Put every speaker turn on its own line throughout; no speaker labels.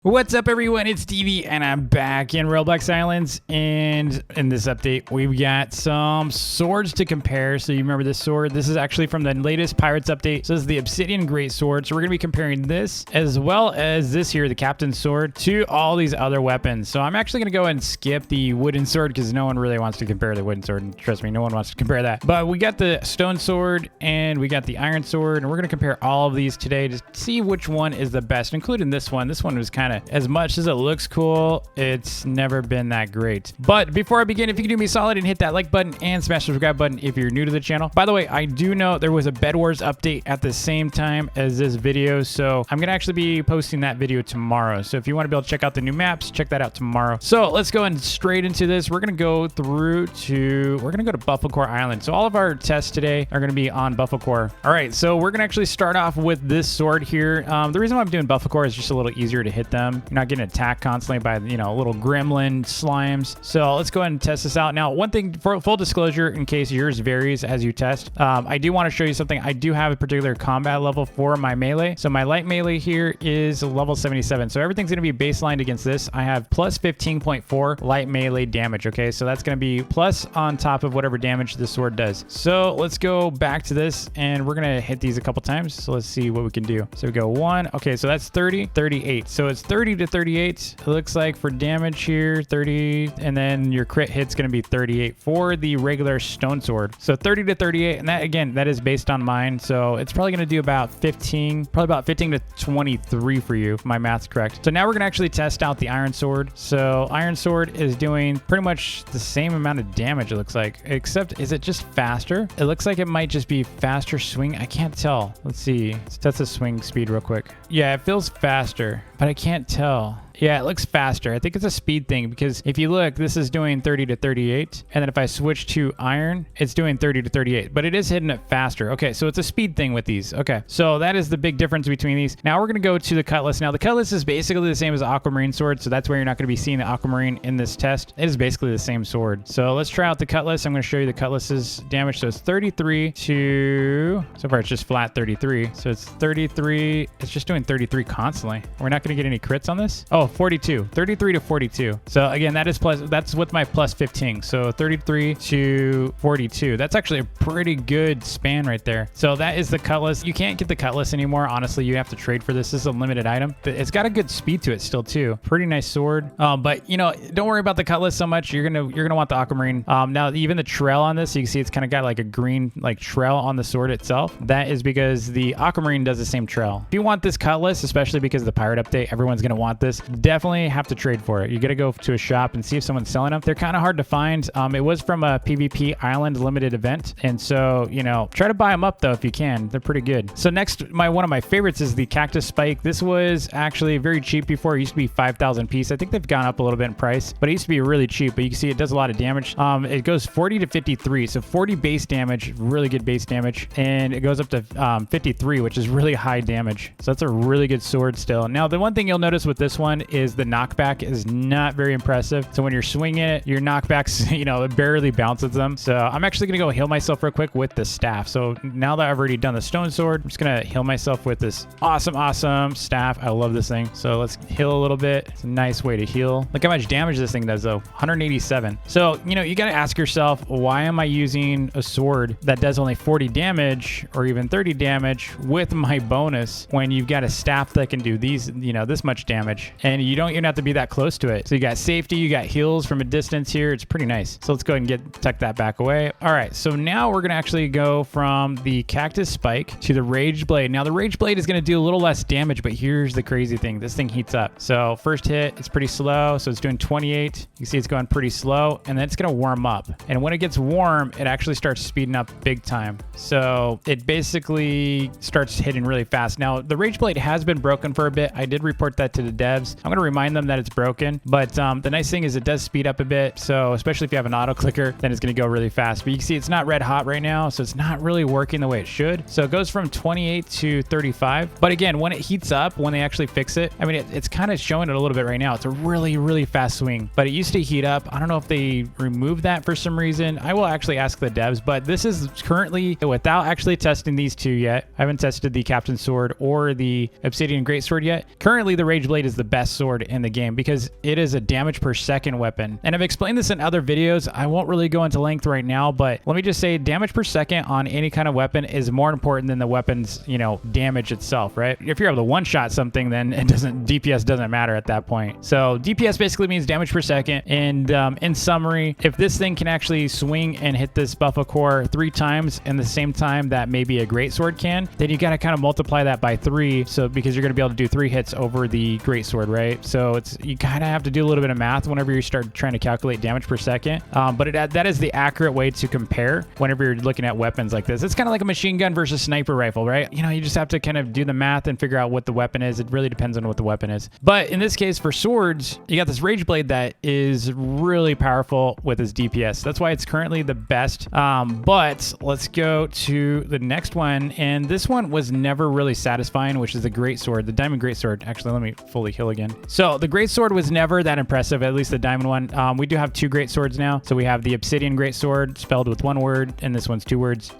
What's up, everyone? It's Stevie, and I'm back in Roblox Islands. And in this update, we've got some swords to compare. So you remember this sword? This is actually from the latest Pirates update. So this is the Obsidian Greatsword. So we're going to be comparing this as well as this here, the Captain's Sword, to all these other weapons. So I'm actually going to go and skip the wooden sword because no one really wants to compare the wooden sword. And trust me, no one wants to compare that. But we got the stone sword and we got the iron sword. And we're going to compare all of these today to see which one is the best, including this one. This one was kind of, as much as it looks cool, it's never been that great. But before I begin, if you can do me a solid and hit that like button and smash the subscribe button if you're new to the channel. By the way, I do know there was a Bed Wars update at the same time as this video, so I'm gonna actually be posting that video tomorrow. So if you want to be able to check out the new maps, check that out tomorrow. So let's go and straight into this. We're gonna go to Bufflecore Island. So all of our tests today are gonna be on Bufflecore. All right, so we're gonna actually start off with this sword here. The reason why I'm doing Bufflecore is just a little easier to hit them. You're not getting attacked constantly by, little gremlin slimes. So let's go ahead and test this out. Now, one thing, for full disclosure, in case yours varies as you test, I do want to show you something. I do have a particular combat level for my melee. So my light melee here is level 77. So everything's going to be baselined against this. I have plus 15.4 light melee damage. Okay, so that's going to be plus on top of whatever damage the sword does. So let's go back to this and we're going to hit these a couple times. So let's see what we can do. So we go 1. Okay, so that's 30, 38. So it's 30 to 38. It looks like for damage here, 30, and then your crit hit's going to be 38 for the regular stone sword. So 30 to 38, and that, again, that is based on mine. So it's probably going to do about 15 to 23 for you, if my math's correct. So now we're going to actually test out the iron sword. So iron sword is doing pretty much the same amount of damage, it looks like, except is it just faster? It looks like it might just be faster swing. I can't tell. Let's see. Let's test the swing speed real quick. Yeah, it feels faster, but I can't tell. Yeah, it looks faster. I think it's a speed thing because if you look, this is doing 30 to 38. And then if I switch to iron, it's doing 30 to 38, but it is hitting it faster. Okay, so it's a speed thing with these. Okay, so that is the big difference between these. Now we're going to go to the cutlass. Now the cutlass is basically the same as the aquamarine sword. So that's where you're not going to be seeing the aquamarine in this test. It is basically the same sword. So let's try out the cutlass. I'm going to show you the cutlass's damage. So it's 33 to, so far it's just flat 33. So it's 33. It's just doing 33 constantly. We're not going to get any crits on this. Oh, 42, 33 to 42. So again, that is plus, that's with my plus 15. So 33 to 42. That's actually a pretty good span right there. So that is the cutlass. You can't get the cutlass anymore. Honestly, you have to trade for this. This is a limited item. It's got a good speed to it still too. Pretty nice sword. But don't worry about the cutlass so much. You're gonna want the aquamarine. Now even the trail on this, you can see it's kind of got like a green trail on the sword itself. That is because the aquamarine does the same trail. If you want this cutlass, especially because of the pirate update, everyone's gonna want this. Definitely have to trade for it. You got to go to a shop and see if someone's selling them. They're kind of hard to find. It was from a PvP Island limited event. And so, try to buy them up though if you can. They're pretty good. So next, one of my favorites is the Cactus Spike. This was actually very cheap before. It used to be 5,000 piece. I think they've gone up a little bit in price, but it used to be really cheap. But you can see it does a lot of damage. It goes 40 to 53. So 40 base damage, really good base damage. And it goes up to 53, which is really high damage. So that's a really good sword still. Now, the one thing you'll notice with this one is the knockback is not very impressive. So when you're swinging it, your knockbacks, it barely bounces them. So I'm actually going to go heal myself real quick with the staff. So now that I've already done the stone sword, I'm just going to heal myself with this awesome staff. I love this thing. So let's heal a little bit. It's a nice way to heal. Look how much damage this thing does though. 187. So, you got to ask yourself, why am I using a sword that does only 40 damage or even 30 damage with my bonus when you've got a staff that can do these, this much damage, and you don't even have to be that close to it. So you got safety, you got heals from a distance here. It's pretty nice. So let's go ahead and tuck that back away. All right, so now we're gonna actually go from the Cactus Spike to the Rage Blade. Now the Rage Blade is gonna do a little less damage, but here's the crazy thing. This thing heats up. So first hit, it's pretty slow. So it's doing 28. You can see it's going pretty slow, and then it's gonna warm up. And when it gets warm, it actually starts speeding up big time. So it basically starts hitting really fast. Now the Rage Blade has been broken for a bit. I did report that to the devs. I'm gonna remind them that it's broken, but the nice thing is it does speed up a bit. So especially if you have an auto clicker, then it's going to go really fast. But you can see it's not red hot right now, so it's not really working the way it should. So it goes from 28 to 35. But again, when it heats up, when they actually fix it, I mean, it's kind of showing it a little bit right now. It's a really fast swing, but it used to heat up. I don't know if they removed that for some reason. I will actually ask the devs, but this is currently, without actually testing these two yet, I haven't tested the Captain's Sword or the Obsidian Greatsword yet. Currently, the Rage Blade is the best best sword in the game because it is a damage per second weapon. And I've explained this in other videos. I won't really go into length right now, but let me just say damage per second on any kind of weapon is more important than the weapon's, you know, damage itself, right? If you're able to one-shot something, then DPS doesn't matter at that point. So DPS basically means damage per second. And in summary, if this thing can actually swing and hit this buffalo core 3 times in the same time that maybe a greatsword can, then you got to kind of multiply that by 3. So because you're going to be able to do 3 hits over the greatsword, right? So you kind of have to do a little bit of math whenever you start trying to calculate damage per second. But that is the accurate way to compare whenever you're looking at weapons like this. It's kind of like a machine gun versus sniper rifle, right? You know, you just have to kind of do the math and figure out what the weapon is. It really depends on what the weapon is. But in this case, for swords, you got this rage blade that is really powerful with its DPS. That's why it's currently the best. But let's go to the next one. And this one was never really satisfying, which is the greatsword, the diamond greatsword. Actually, let me fully heal again. So the greatsword was never that impressive, at least the diamond one. We do have 2 greatswords now. So we have the Obsidian Greatsword, spelled with 1 word, and this one's 2 words.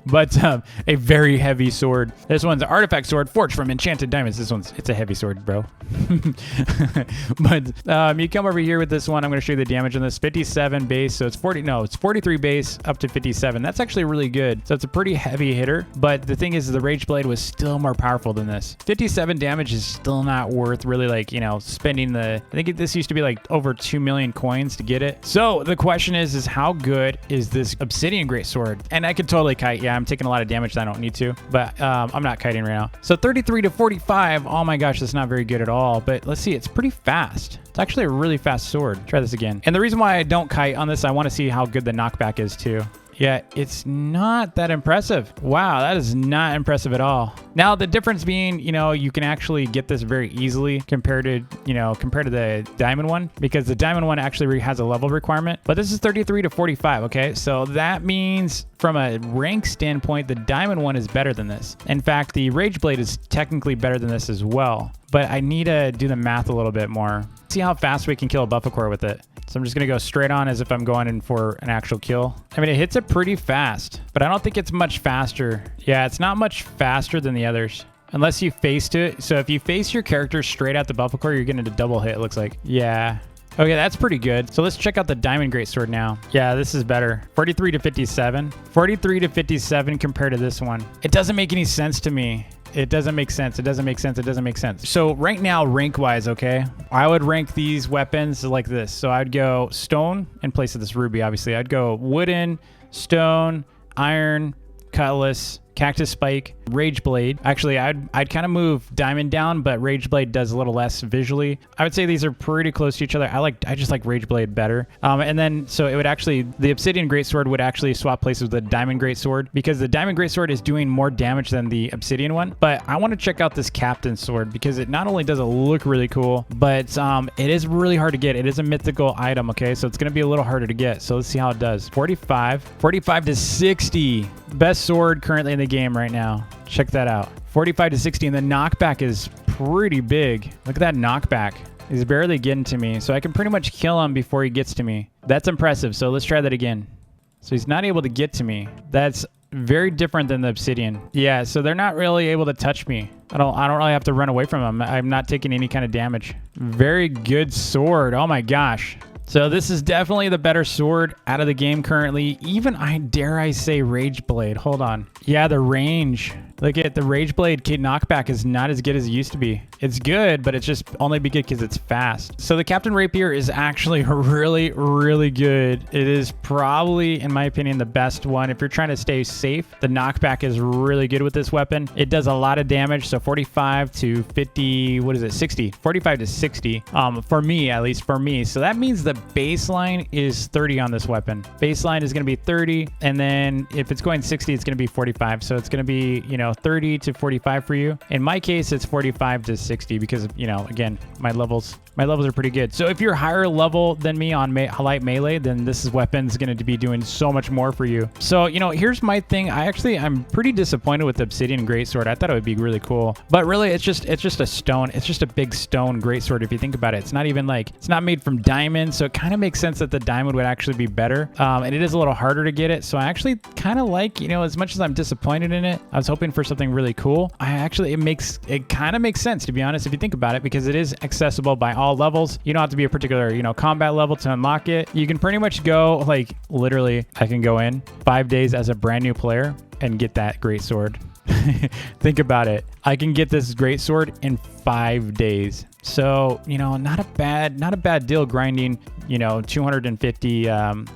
But a very heavy sword. This one's an artifact sword forged from enchanted diamonds. It's a heavy sword, bro. But you come over here with this one. I'm going to show you the damage on this. 57 base, so it's 43 base up to 57. That's actually really good. So it's a pretty heavy hitter. But the thing is, the rage blade was still more powerful than this. 57 damage is still not worth really, like, you know, spending the. I think this used to be like over 2 million coins to get it. So the question is how good is this Obsidian Greatsword? And I could totally kite. Yeah, I'm taking a lot of damage that I don't need to, but I'm not kiting right now. So 33 to 45. Oh my gosh, that's not very good at all. But let's see, it's pretty fast. It's actually a really fast sword. Try this again. And the reason why I don't kite on this, I want to see how good the knockback is too. Yeah, it's not that impressive. Wow, that is not impressive at all. Now, the difference being, you know, you can actually get this very easily compared to the diamond one, because the diamond one actually has a level requirement. But this is 33 to 45, okay? So that means from a rank standpoint, the diamond one is better than this. In fact, the rage blade is technically better than this as well. But I need to do the math a little bit more. See how fast we can kill a buffalo core with it. So I'm just going to go straight on as if I'm going in for an actual kill. I mean, it hits it pretty fast, but I don't think it's much faster. Yeah, it's not much faster than the others. Unless you face to it. So if you face your character straight at the buffalo core, you're getting a double hit, it looks like. Yeah. Okay, that's pretty good. So let's check out the diamond greatsword now. Yeah, this is better. 43 to 57. 43 to 57 compared to this one. It doesn't make any sense to me. It doesn't make sense. It doesn't make sense. It doesn't make sense. So right now, rank-wise, okay, I would rank these weapons like this. So I'd go stone in place of this ruby, obviously. I'd go wooden, stone, iron, cutlass, cactus spike, rage blade. Actually, I'd kind of move diamond down, but rage blade does a little less visually. I would say these are pretty close to each other. I just like rage blade better. And then so it would actually, the Obsidian Greatsword would actually swap places with the diamond Greatsword, because the diamond Greatsword is doing more damage than the Obsidian one. But I want to check out this captain sword, because it not only does it look really cool, but it is really hard to get. It is a mythical item, okay? So it's going to be a little harder to get. So let's see how it does. 45 to 60. Best sword currently in the game right now. Check that out. 45 to 60, and the knockback is pretty big. Look at that knockback. He's barely getting to me, so I can pretty much kill him before he gets to me. That's impressive. So let's try that again. So he's not able to get to me. That's very different than the Obsidian. Yeah, so they're not really able to touch me. I don't really have to run away from them. I'm not taking any kind of damage. Very good sword. Oh my gosh. So this is definitely the better sword out of the game currently. Even, dare I say, Rage Blade. Hold on. Yeah, the range. Look at the Rage Blade knockback is not as good as it used to be. It's good, but it's just only be good because it's fast. So the Captain Rapier is actually really, really good. It is probably, in my opinion, the best one. If you're trying to stay safe, the knockback is really good with this weapon. It does a lot of damage. So 45 to 50, 60? 45 to 60, for me, at least for me. So that means the baseline is 30 on this weapon. Baseline is going to be 30, and then if it's going 60, it's going to be 45. So it's going to be, 30 to 45 for you. In my case, it's 45 to 60 because, again, my levels are pretty good. So if you're higher level than me on light melee, then this weapon's going to be doing so much more for you. So, here's my thing. I'm pretty disappointed with the Obsidian Greatsword. I thought it would be really cool, but really it's just a stone. It's just a big stone greatsword. If you think about it, it's not even it's not made from diamond. So So it kind of makes sense that the diamond would actually be better. And it is a little harder to get it. So I actually kind of like, you know, as much as I'm disappointed in it, I was hoping for something really cool. It kind of makes sense, to be honest, if you think about it, because it is accessible by all levels. You don't have to be a particular, you know, combat level to unlock it. You can pretty much go, like, literally, I can go in 5 days as a brand new player and get that greatsword. Think about it. I can get this greatsword in 5 days. So, you know, not a bad deal grinding, you know, 250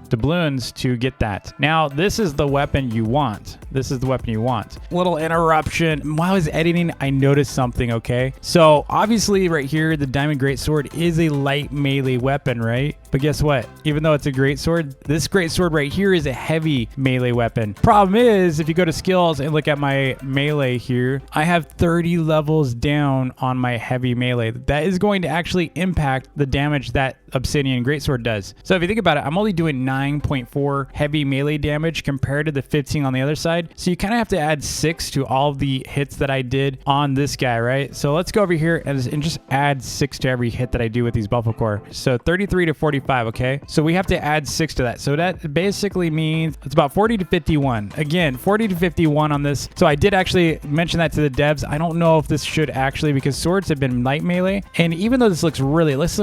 doubloons to get that. Now, this is the weapon you want. Little interruption. While I was editing, I noticed something, okay? So, obviously, right here, the diamond greatsword is a light melee weapon, right? But guess what? Even though it's a greatsword, this greatsword right here is a heavy melee weapon. Problem is, if you go to skills and look at my melee here, I have 30 levels down on my heavy melee. That is going to actually impact the damage that Obsidian Greatsword does. So if you think about it, I'm only doing 9.4 heavy melee damage compared to the 15 on the other side. So you kind of have to add 6 to all the hits that I did on this guy, right? So let's go over here and just add 6 to every hit that I do with these buffalo core. So 33 to 45, okay? So we have to add 6 to that. So that basically means it's about 40 to 51. Again, 40 to 51 on this. So I did actually mention that to the devs. I don't know if this should actually, because swords have been light melee. And even though this looks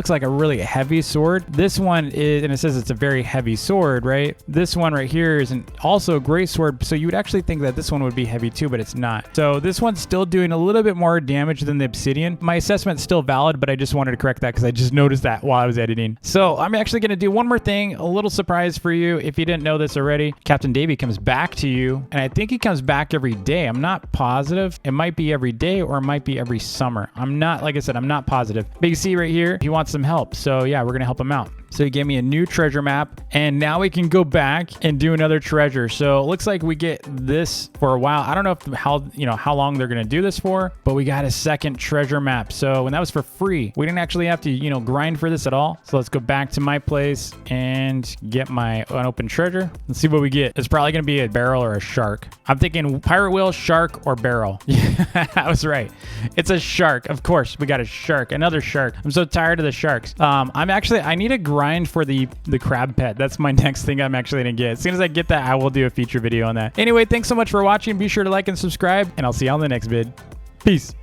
like a really heavy sword, this one is, and it says it's a very heavy sword, right? This one right here is also a great sword. So you would actually think that this one would be heavy too, but it's not. So this one's still doing a little bit more damage than the Obsidian. My assessment's still valid, but I just wanted to correct that because I just noticed that while I was editing. So I'm actually going to do one more thing, a little surprise for you. If you didn't know this already, Captain Davy comes back to you, and I think he comes back every day. I'm not positive. It might be every day or it might be every summer. I'm not, like I said, I'm not positive. But you see right here, he wants some help. So yeah, we're going to help him out. So he gave me a new treasure map, and now we can go back and do another treasure. So it looks like we get this for a while. I don't know if how long they're going to do this for, but we got a second treasure map. So, and that was for free. We didn't actually have to, grind for this at all. So let's go back to my place and get my unopened treasure. Let's see what we get. It's probably going to be a barrel or a shark. I'm thinking pirate wheel, shark, or barrel. Yeah, I was right. It's a shark. Of course, we got a shark, another shark. I'm so tired of the sharks. I need a grind for the crab pet. That's my next thing I'm actually gonna get. As soon as I get that, I will do a feature video on that. Anyway, thanks so much for watching. Be sure to like and subscribe, and I'll see you on the next vid. Peace.